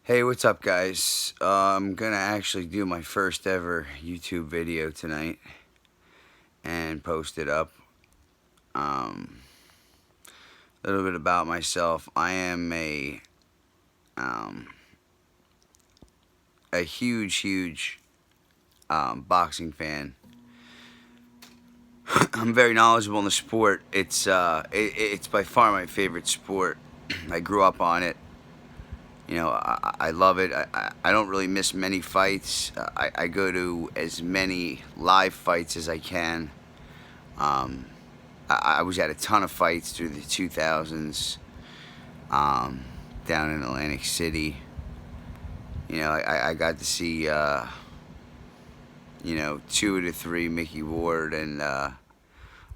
Hey, what's up, guys? I'm gonna actually do my first ever YouTube video tonight and post it up. A little bit about myself. I am um, a huge boxing fan. I'm very knowledgeable in the sport. It's by far my favorite sport. I grew up on it. I love it. I don't really miss many fights. I go to as many live fights as I can. Um, I was at a ton of fights through the 2000s down in Atlantic City. I got to see, two of the three Mickey Ward and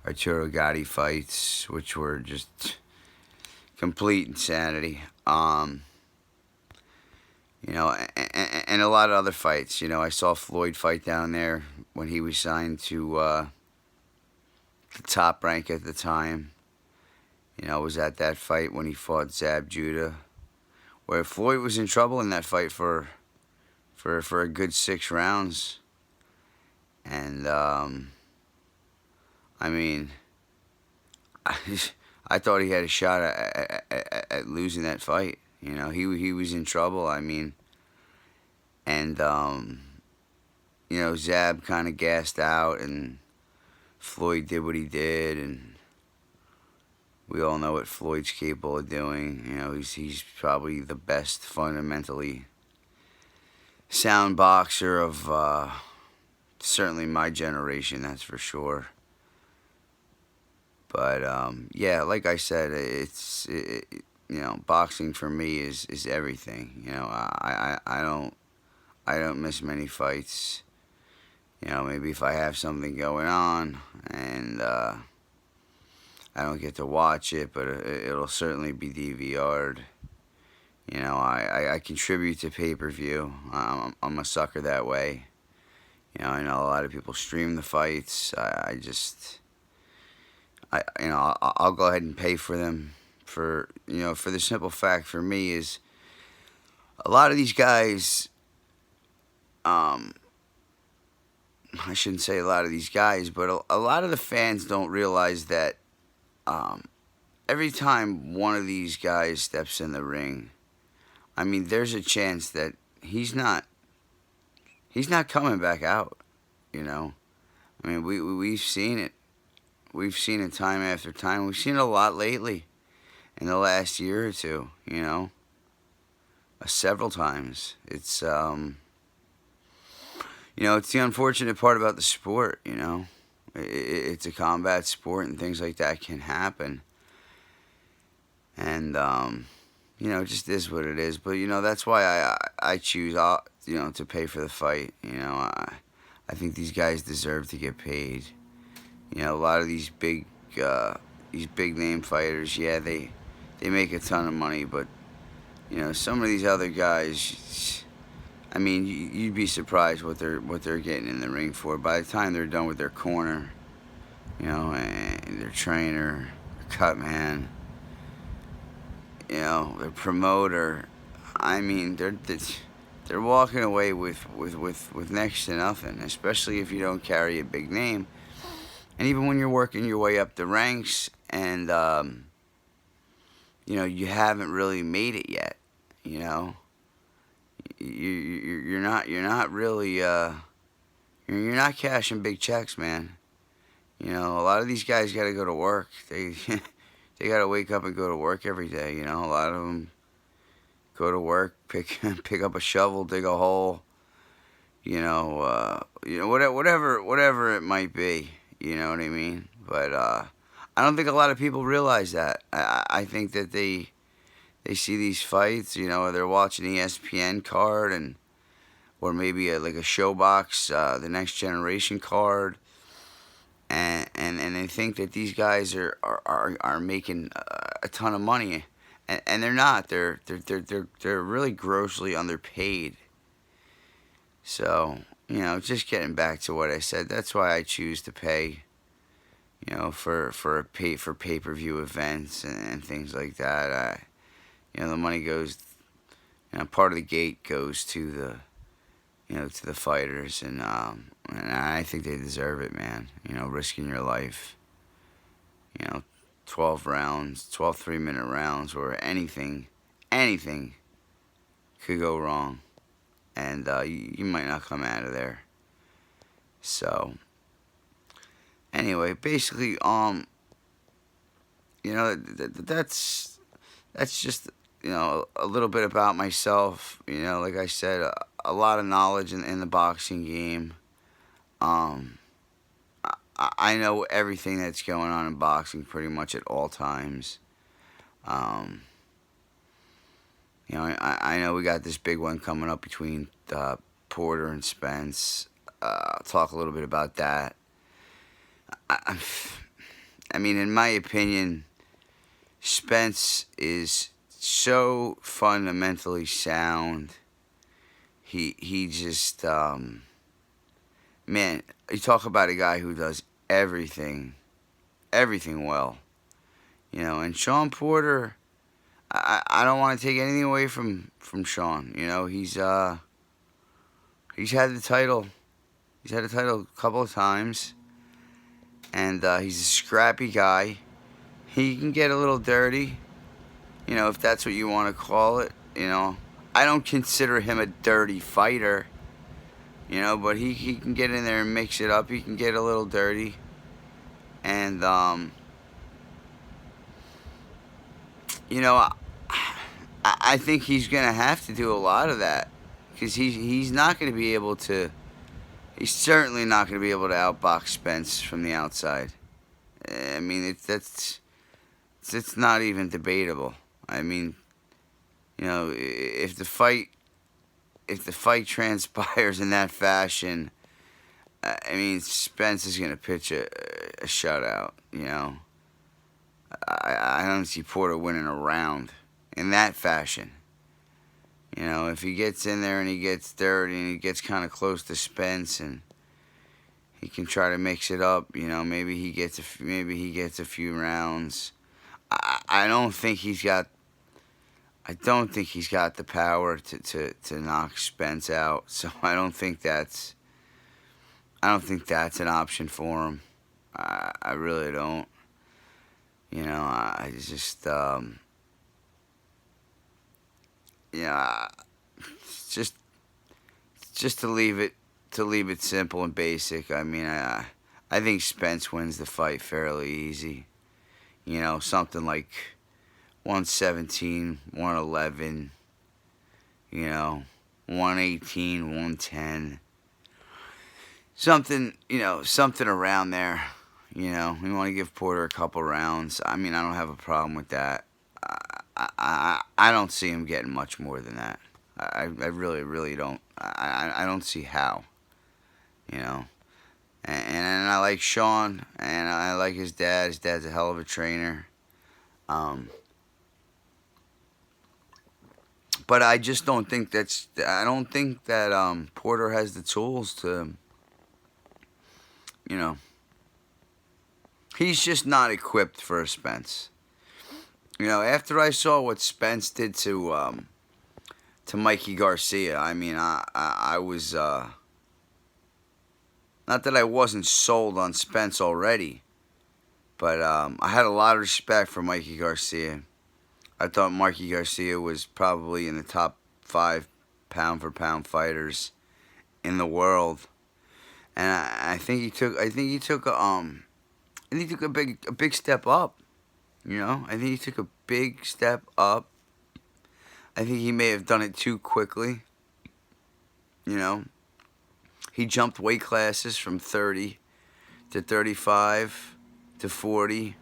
Arturo Gatti fights, which were just complete insanity. And a lot of other fights. I saw Floyd fight down there when he was signed to the top rank at the time. I was at that fight when he fought Zab Judah, where Floyd was in trouble in that fight for a good 6 rounds. And, I mean, I thought he had a shot at losing that fight. He was in trouble, I mean. And, Zab kind of gassed out, and Floyd did what he did, and we all know what Floyd's capable of doing. He's probably the best fundamentally sound boxer of certainly my generation, that's for sure. But yeah, like I said, boxing for me is everything. I don't miss many fights. Maybe if I have something going on and I don't get to watch it, but it'll certainly be DVR'd. I contribute to pay-per-view. I'm a sucker that way. I know a lot of people stream the fights. I'll go ahead and pay for them for the simple fact for me is a lot of these guys, I shouldn't say a lot of these guys, but a lot of the fans don't realize that every time one of these guys steps in the ring, I mean, there's a chance that he's not coming back out. I mean, we've seen it. We've seen it time after time. We've seen it a lot lately in the last year or two, several times. It's the unfortunate part about the sport, It's a combat sport and things like that can happen. And, it just is what it is. But, that's why I choose, to pay for the fight. I think these guys deserve to get paid. A lot of these big name fighters, yeah, they make a ton of money, but some of these other guys, I mean, you'd be surprised what they're getting in the ring for. By the time they're done with their corner, and their trainer, their cut man, their promoter, I mean, they're walking away with next to nothing, especially if you don't carry a big name. And even when you're working your way up the ranks and, you haven't really made it yet, you're not really, you're not cashing big checks, man. A lot of these guys got to go to work. They got to wake up and go to work every day. A lot of them go to work, pick up a shovel, dig a hole, whatever it might be. You know what I mean? But I don't think a lot of people realize that. I think that they see these fights, or they're watching the ESPN card or maybe like a Showbox, the Next Generation card, and they think that these guys are making a ton of money, and they're not. They're really grossly underpaid. So. Just getting back to what I said, that's why I choose to pay, for pay-per-view events and things like that. The money goes, part of the gate goes to to the fighters, and I think they deserve it, man. Risking your life, 12 rounds, 12 3-minute rounds, where anything could go wrong, and you might not come out of there. So, anyway, basically, that's just a little bit about myself. Like I said, a lot of knowledge in the boxing game. I know everything that's going on in boxing pretty much at all times. I know we got this big one coming up between Porter and Spence. I'll talk a little bit about that. I mean, in my opinion, Spence is so fundamentally sound. He just, man, you talk about a guy who does everything well. And Sean Porter, I don't want to take anything away from Sean. He's had the title. He's had the title a couple of times. And he's a scrappy guy. He can get a little dirty, if that's what you want to call it. I don't consider him a dirty fighter, but he can get in there and mix it up. He can get a little dirty. And, I think he's going to have to do a lot of that, because he's not going to be able to. He's certainly not going to be able to outbox Spence from the outside. I mean, it's not even debatable. I mean, if the fight transpires in that fashion, I mean, Spence is going to pitch a shutout. I don't see Porter winning a round in that fashion. If he gets in there and he gets dirty and he gets kind of close to Spence and he can try to mix it up, maybe he gets a few rounds. I don't think he's got the power to knock Spence out. So I don't think that's an option for him. I really don't. I just just to leave it simple and basic. I mean, I think Spence wins the fight fairly easy. Something like 117, 111, 118, 110. Something around there. We want to give Porter a couple rounds. I mean, I don't have a problem with that. I don't see him getting much more than that. I really, really don't. I don't see how. And I like Sean, and I like his dad. His dad's a hell of a trainer. But I just don't think I don't think that Porter has the tools to, he's just not equipped for a Spence. After I saw what Spence did to Mikey Garcia, I mean, I was, not that I wasn't sold on Spence already, but I had a lot of respect for Mikey Garcia. I thought Mikey Garcia was probably in the top 5 pound-for-pound fighters in the world, and I think he took a big step up. I think he took a big step up. I think he may have done it too quickly. He jumped weight classes from 30 to 35 to 40,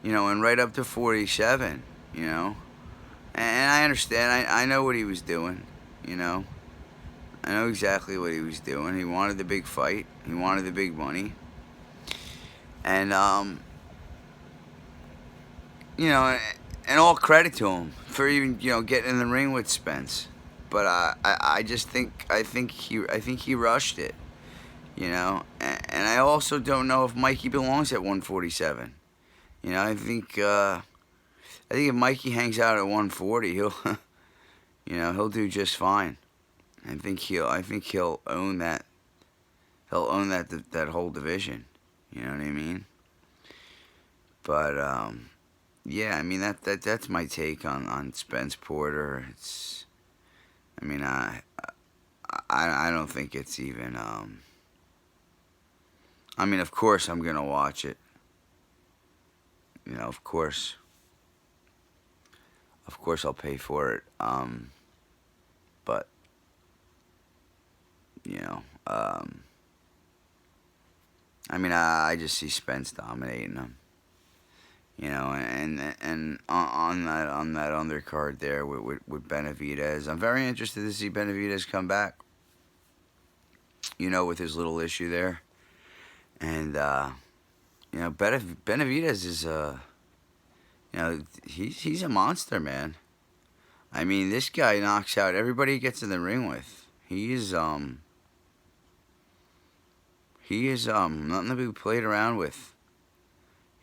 and right up to 47, And I understand. I know what he was doing, I know exactly what he was doing. He wanted the big fight. He wanted the big money. And, and all credit to him for even, getting in the ring with Spence. But I think he rushed it, And I also don't know if Mikey belongs at 147. I think if Mikey hangs out at 140, he'll do just fine. I think he'll own that. He'll own that whole division. You know what I mean? But yeah, I mean that's my take on Spence Porter. I mean, I don't think it's even. I mean, of course I'm gonna watch it. Of course. Of course I'll pay for it. But you know, I mean, I just see Spence dominating them. And on that undercard there with Benavidez, I'm very interested to see Benavidez come back. With his little issue there, and Benavidez is he's a monster, man. I mean, this guy knocks out everybody he gets in the ring with. He is nothing to be played around with.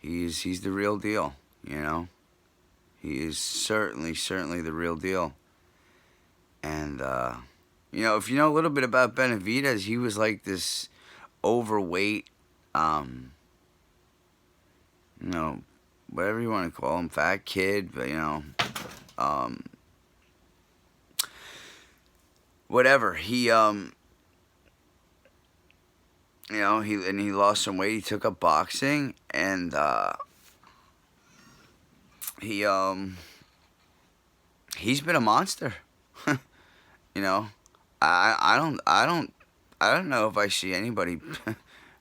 He's the real deal, He is certainly the real deal. And if you know a little bit about Benavidez, he was like this overweight, whatever you want to call him, fat kid, but whatever. He he lost some weight. He took up boxing, and he's been a monster. I don't know if I see anybody.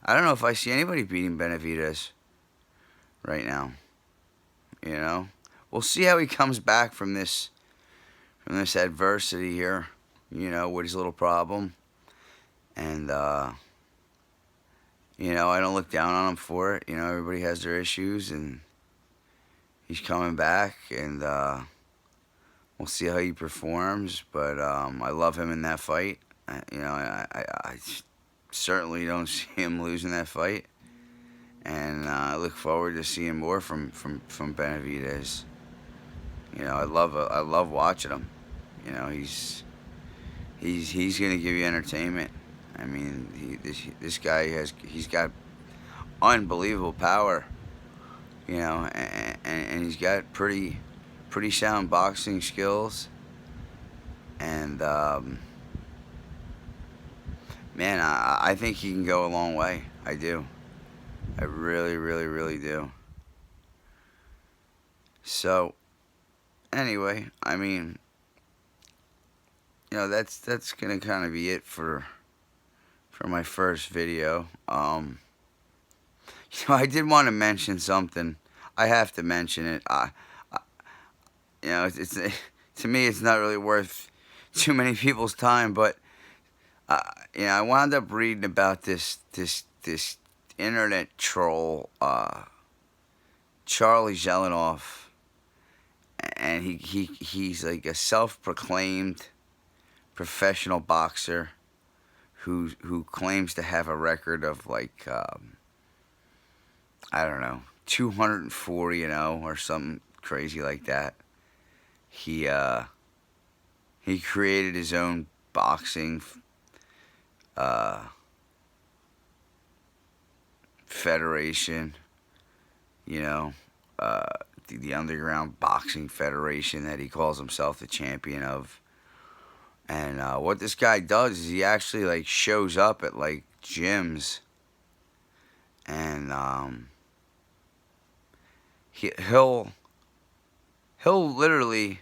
I don't know if I see anybody beating Benavidez right now. We'll see how he comes back from this adversity here. With his little problem, and I don't look down on him for it. Everybody has their issues, and he's coming back, and we'll see how he performs. But I love him in that fight. I certainly don't see him losing that fight, and I look forward to seeing more from Benavidez. I love watching him. He's gonna give you entertainment. I mean, this guy he's got unbelievable power. And he's got pretty sound boxing skills. And man, I think he can go a long way. I do. I really do. So, anyway, I mean, that's gonna kind of be it for my first video. I did want to mention something. I have to mention it. It's to me, it's not really worth too many people's time, but I wound up reading about this internet troll, Charlie Zelenoff, and he's like a self-proclaimed professional boxer who claims to have a record of like I don't know, 240-0 or something crazy like that. He created his own boxing federation, the underground boxing federation that he calls himself the champion of. And what this guy does is he actually like shows up at like gyms, and he'll literally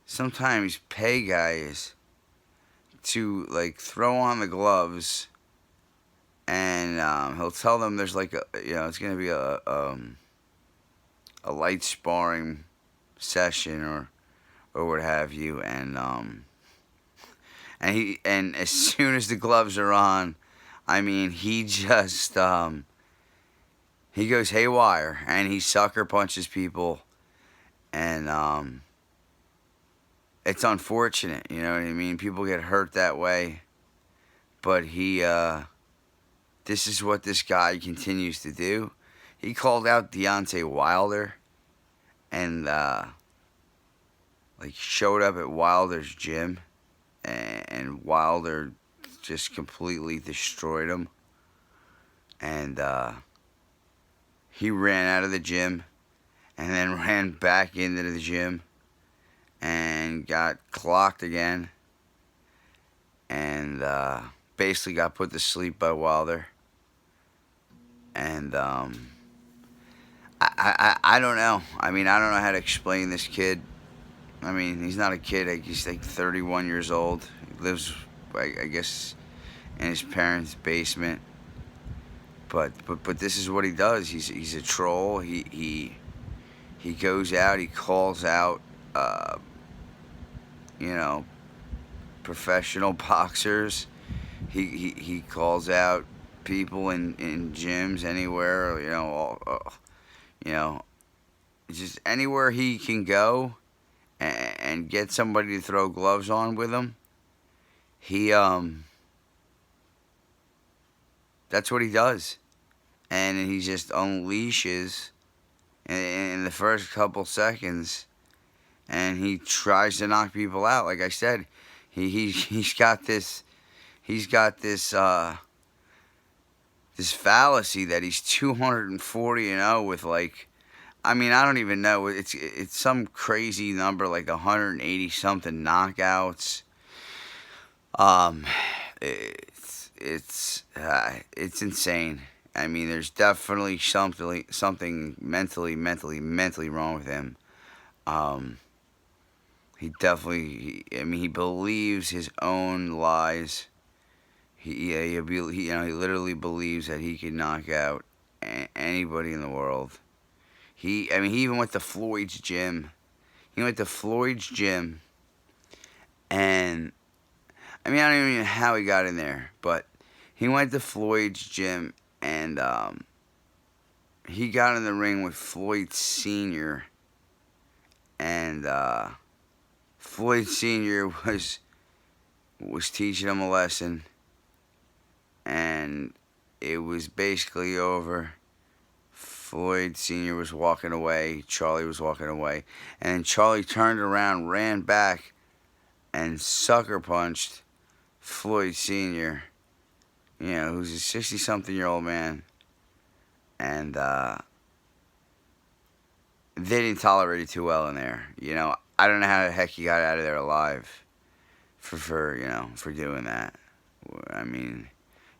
sometimes pay guys to like throw on the gloves, and he'll tell them there's like it's gonna be a light sparring session or what have you, and as soon as the gloves are on, I mean, he just he goes haywire, and he sucker punches people, and it's unfortunate, you know what I mean? People get hurt that way, but this is what this guy continues to do. He called out Deontay Wilder, and like showed up at Wilder's gym, and Wilder just completely destroyed him. And he ran out of the gym and then ran back into the gym and got clocked again, and basically got put to sleep by Wilder. And I don't know. I mean, I don't know how to explain this kid. I mean, he's not a kid. He's like 31 years old. He lives, I guess, in his parents' basement. But this is what he does. He's a troll. He goes out. He calls out, you know, professional boxers. He calls out people in gyms anywhere. You know, just anywhere he can go and get somebody to throw gloves on with him. That's what he does, and he just unleashes in the first couple seconds, and he tries to knock people out. Like I said, he's got this this fallacy that he's 240-0 with, like, I mean, I don't even know. It's some crazy number, like 180 something knockouts. It's insane. I mean, there's definitely something mentally wrong with him. He believes his own lies. He literally believes that he can knock out anybody in the world. He even went to Floyd's gym. He went to Floyd's gym, and I mean, I don't even know how he got in there, but he went to Floyd's gym, and he got in the ring with Floyd Sr., and Floyd Sr. was teaching him a lesson, and it was basically over. Floyd Sr. was walking away, Charlie was walking away, and then Charlie turned around, ran back, and sucker punched Floyd Sr., who's a 60-something-year-old man, and they didn't tolerate it too well in there. I don't know how the heck he got out of there alive for doing that. I mean,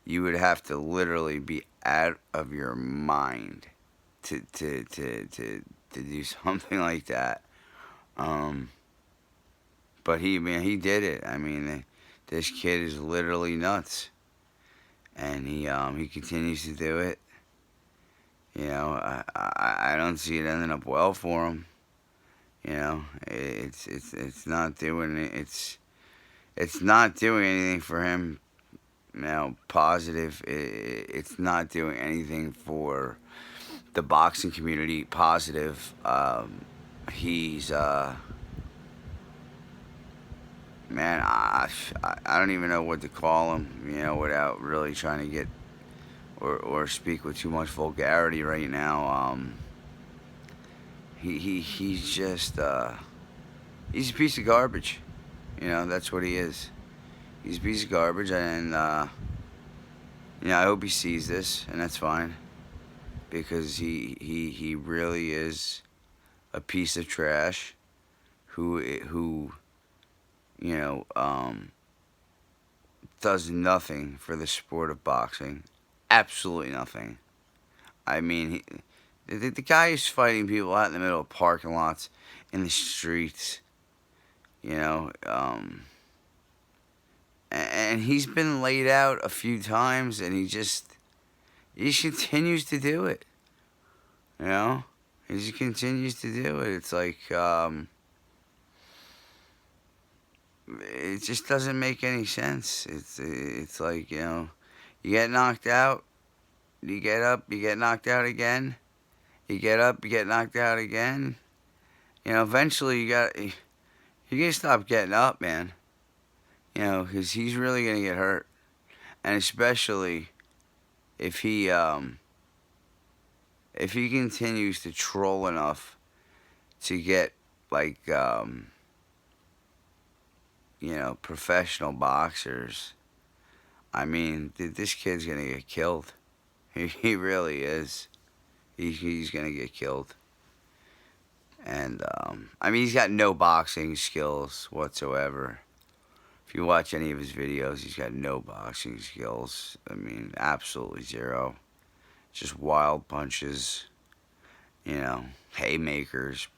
you would have to literally be out of your mind to do something like that. But he did it. I mean, this kid is literally nuts, and he continues to do it. I don't see it ending up well for him. It's not doing it. It's not doing anything for him. Positive. It's not doing anything for the boxing community. Positive. He's man, I don't even know what to call him, without really trying to get or speak with too much vulgarity right now. He's just he's a piece of garbage. That's what he is. He's a piece of garbage, and I hope he sees this, and that's fine, because he really is a piece of trash who does nothing for the sport of boxing. Absolutely nothing. I mean, the guy is fighting people out in the middle of parking lots, in the streets, and he's been laid out a few times, and he continues to do it. He just continues to do it. It's like, it just doesn't make any sense. It's like, you get knocked out, you get up, you get knocked out again, you get up, you get knocked out again. Eventually you gotta stop getting up, man. Because he's really gonna get hurt, and especially if he continues to troll enough to get, like, professional boxers, I mean, this kid's gonna get killed. He really is. He's gonna get killed. And I mean, he's got no boxing skills whatsoever. If you watch any of his videos, he's got no boxing skills. I mean, absolutely zero. Just wild punches, haymakers,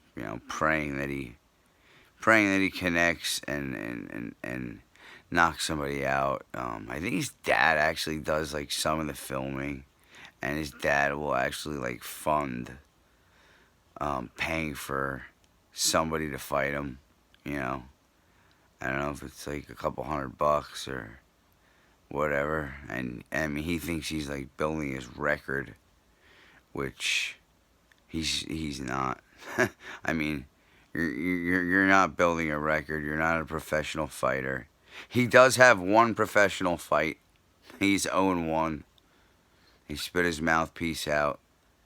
praying that he connects and knocks somebody out. I think his dad actually does like some of the filming, and his dad will actually like fund paying for somebody to fight him. I don't know if it's like a couple $100 or whatever. And I mean, he thinks he's like building his record, which he's not. I mean, you're not building a record. You're not a professional fighter. He does have one professional fight. He's 0-1. He spit his mouthpiece out.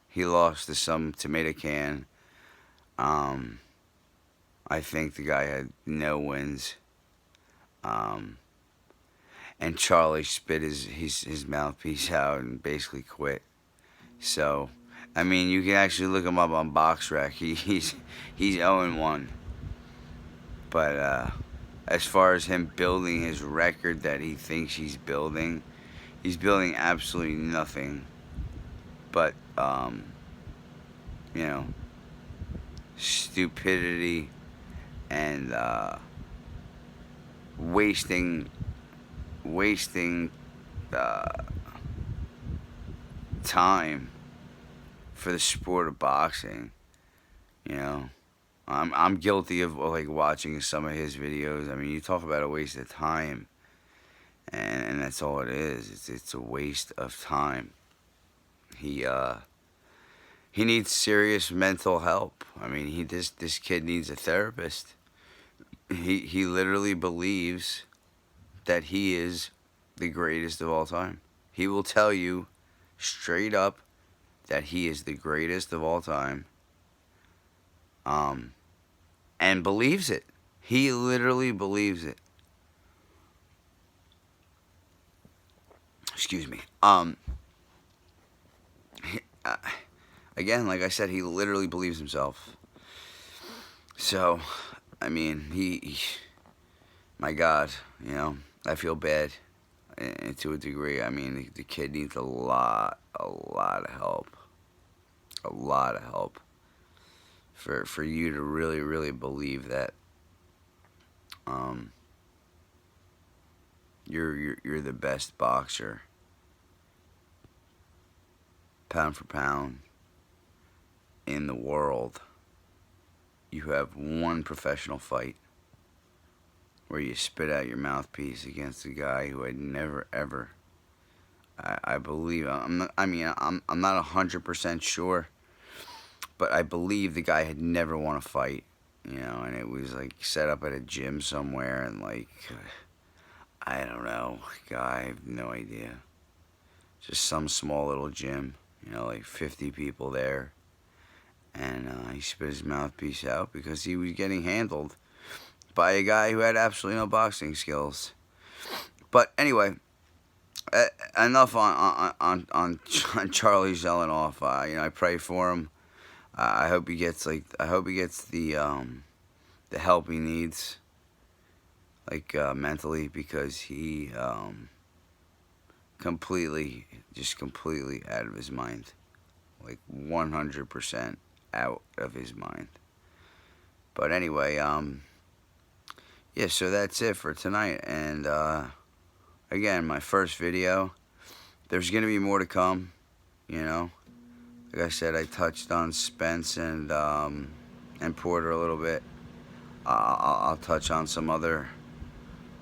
He lost to some tomato can. I think the guy had no wins. And Charlie spit his mouthpiece out and basically quit. So, I mean, you can actually look him up on BoxRec. He's 0-1. But as far as him building his record that he thinks he's building absolutely nothing. But stupidity and wasting time for the sport of boxing. I'm guilty of like watching some of his videos. I mean, you talk about a waste of time, and that's all it is. It's a waste of time. He needs serious mental help. I mean, this kid needs a therapist. He literally believes that he is the greatest of all time. He will tell you straight up that he is the greatest of all time. And believes it. He literally believes it. Excuse me. Again, like I said, he literally believes himself. So, I mean, my God, I feel bad to a degree. I mean, the kid needs a lot of help. A lot of help. For you to really, really believe that you're the best boxer, pound for pound, in the world. You have one professional fight where you spit out your mouthpiece against a guy who had never ever. I believe I'm not 100% sure, but I believe the guy had never won a fight, and it was like set up at a gym somewhere, and like, I don't know, guy, I have no idea. Just some small little gym, like 50 people there, and he spit his mouthpiece out because he was getting handled by a guy who had absolutely no boxing skills. But anyway, enough on Charlie Zelenoff. I pray for him. I hope he gets the help he needs, like mentally, because he completely out of his mind, like 100% out of his mind. But anyway, yeah, so that's it for tonight. And again, my first video. There's gonna be more to come. Like I said, I touched on Spence and Porter a little bit. I'll touch on some other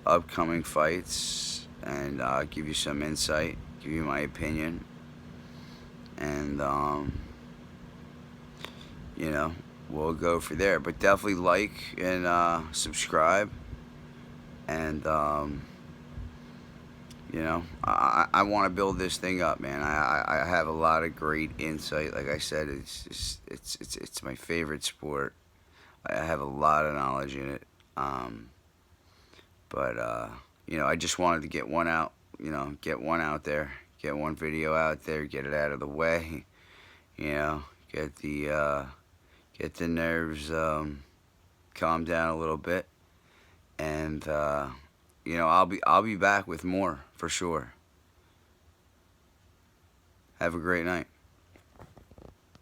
upcoming fights and give you some insight, give you my opinion, and we'll go for there. But definitely like and subscribe, and I want to build this thing up, man. I have a lot of great insight. Like I said, it's my favorite sport. I have a lot of knowledge in it. But I just wanted to get one out. Get one out there, get one video out there, get it out of the way. Get the nerves calmed down a little bit, and I'll be back with more for sure. Have a great night.